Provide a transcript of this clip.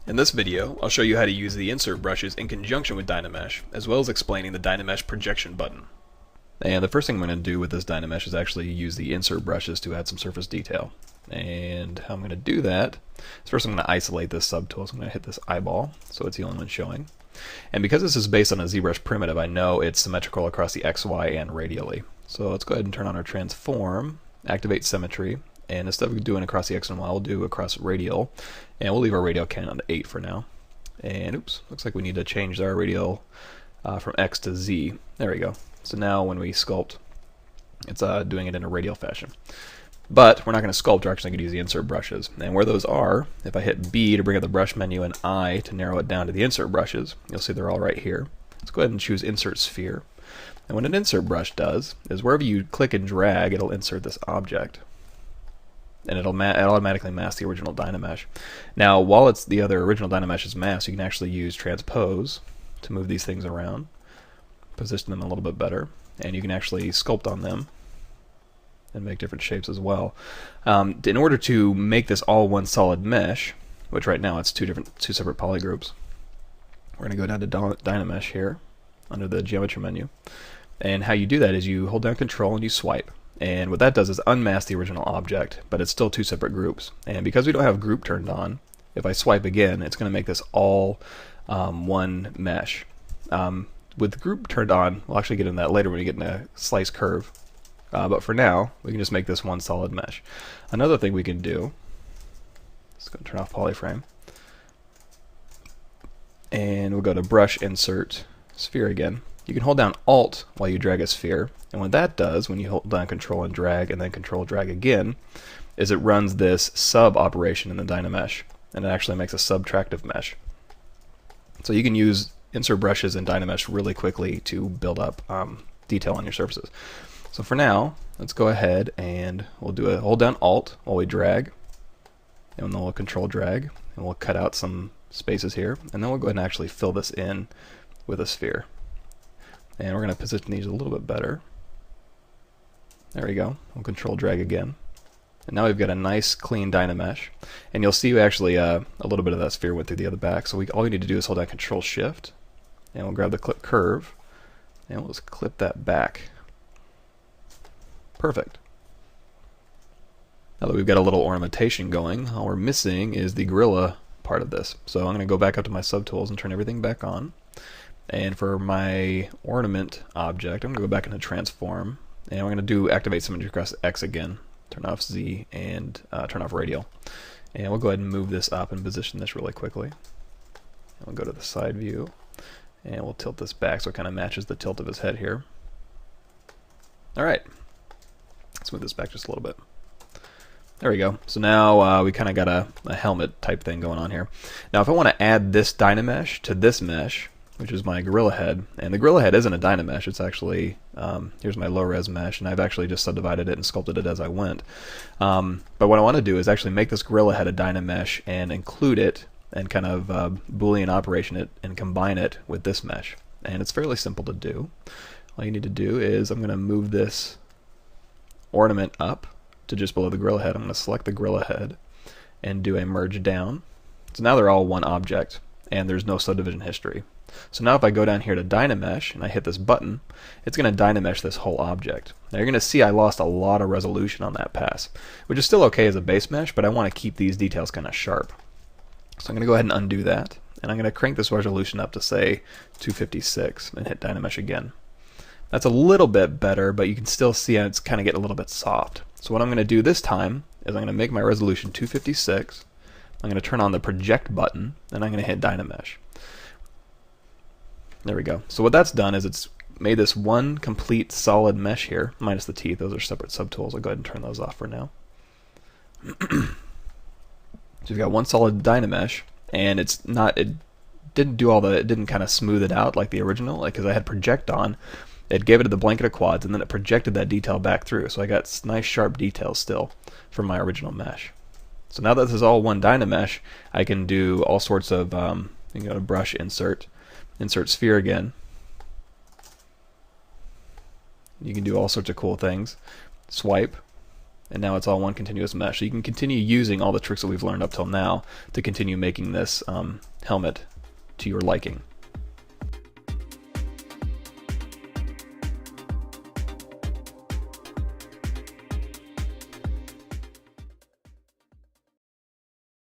In this video, I'll show you how to use the insert brushes in conjunction with DynaMesh, as well as explaining the DynaMesh projection button. And the first thing I'm going to do with this DynaMesh is actually use the insert brushes to add some surface detail. And how I'm going to do that is first I'm going to isolate this subtool. So I'm going to hit this eyeball so it's the only one showing. And because this is based on a ZBrush primitive, I know it's symmetrical across the X, Y, and radially. So let's go ahead and turn on our transform, activate symmetry, and instead of doing across the X and Y, we'll do across radial, and we'll leave our radial count on 8 for now. And oops, looks like we need to change our radial from X to Z. There we go. So now when we sculpt, it's doing it in a radial fashion. But we're not going to sculpt, we're actually going to use the insert brushes. And where those are, if I hit B to bring up the brush menu and I to narrow it down to the insert brushes, you'll see they're all right here. Let's go ahead and choose Insert Sphere. And what an insert brush does is wherever you click and drag, it'll insert this object. And it'll automatically mask the original DynaMesh. Now, while it's the other original DynaMesh is masked, you can actually use transpose to move these things around, position them a little bit better, and you can actually sculpt on them and make different shapes as well. In order to make this all one solid mesh, which right now it's two separate polygroups, we're going to go down to DynaMesh here under the geometry menu. And how you do that is you hold down Control and you swipe. And what that does is unmask the original object, but it's still two separate groups. And because we don't have group turned on, if I swipe again, it's going to make this all one mesh. With group turned on, we'll actually get into that later when we get in a slice curve. But for now, we can just make this one solid mesh. Another thing we can do, let's go turn off polyframe, and we'll go to Brush, Insert, Sphere again. You can hold down Alt while you drag a sphere, and what that does when you hold down Control and then Control drag again, is it runs this sub operation in the DynaMesh, and it actually makes a subtractive mesh. So you can use insert brushes in DynaMesh really quickly to build up detail on your surfaces. So for now, let's go ahead and we'll do a hold down Alt while we drag, and then we'll Control drag, and we'll cut out some spaces here, and then we'll go ahead and actually fill this in with a sphere. And we're going to position these a little bit better. There we go. We'll Control drag again. And now we've got a nice clean DynaMesh. And you'll see actually a little bit of that sphere went through the other back. So all we need to do is hold down Control Shift, and we'll grab the clip curve, and we'll just clip that back. Perfect. Now that we've got a little ornamentation going, all we're missing is the gorilla part of this. So I'm going to go back up to my subtools and turn everything back on. And for my ornament object, I'm going to go back into transform, and we're going to do activate symmetry across X again, turn off Z, and turn off radial. And we'll go ahead and move this up and position this really quickly. And we'll go to the side view, and we'll tilt this back so it kind of matches the tilt of his head here. Alright, let's move this back just a little bit. There we go. So now we kind of got a helmet type thing going on here. Now if I want to add this DynaMesh to this mesh, which is my gorilla head, and the gorilla head isn't a DynaMesh, it's actually, here's my low-res mesh, and I've actually just subdivided it and sculpted it as I went. But what I want to do is actually make this gorilla head a DynaMesh and include it and kind of Boolean operation it and combine it with this mesh. And it's fairly simple to do. All you need to do is I'm going to move this ornament up to just below the gorilla head. I'm going to select the gorilla head and do a merge down. So now they're all one object, and there's no subdivision history. So now if I go down here to DynaMesh and I hit this button, it's going to DynaMesh this whole object. Now you're going to see I lost a lot of resolution on that pass, which is still okay as a base mesh, but I want to keep these details kind of sharp. So I'm going to go ahead and undo that, and I'm going to crank this resolution up to say 256 and hit DynaMesh again. That's a little bit better, but you can still see it's kind of getting a little bit soft. So what I'm going to do this time is I'm going to make my resolution 256. I'm going to turn on the project button, and I'm going to hit DynaMesh. There we go. So what that's done is it's made this one complete solid mesh here, minus the teeth. Those are separate subtools. I'll go ahead and turn those off for now. So you've got one solid DynaMesh, and it didn't kind of smooth it out like the original, because I had project on. It gave it the blanket of quads, and then it projected that detail back through. So I got nice sharp details still from my original mesh. So now that this is all one DynaMesh, I can do all sorts of, you can go to Brush, Insert Sphere again. You can do all sorts of cool things. Swipe, and now it's all one continuous mesh. So you can continue using all the tricks that we've learned up till now to continue making this helmet to your liking.